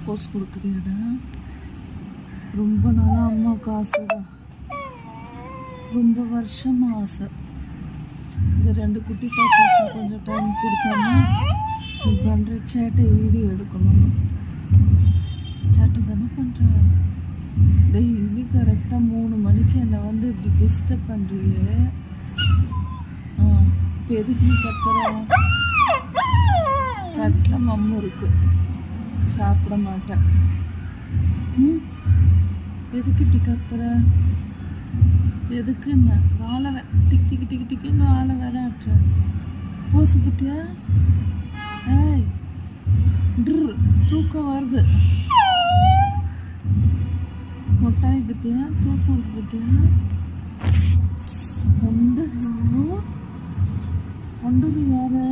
போஸ் கொடுக்குறியாடா? ரொம்ப நாளாக அம்மாவுக்கு ஆசைடா, ரொம்ப வருஷமாக ஆசை. இந்த 2 குட்டி பாப்பாஸும் கொஞ்சம் டைம் கொடுத்தோன்னா நீ பண்ணுற சேட்டை வீடியோ எடுக்கணும். சேட்டை தானே பண்ணுறேன். டெய்லி கரெக்டாக 3 மணிக்கு என்னை வந்து இப்படி டிஸ்டர்ப் பண்ணுறியே. இப்போ எதுக்கு நீ கத்துற? தட்டில் மம்மு இருக்கு, சாப்பிட மாட்டேன். எதுக்கு இப்படி கத்துற? எதுக்குன்னு வாழை டிக் டிக்கு டிக்கு டிக்குன்னு வாழை வேற ஆட்டுற. போசு பத்தியா? ஏய் தூக்கம் வருது. கொட்டாய் பத்தியா? தூக்கம் வருது பத்தியா? ஒன்று யாரு?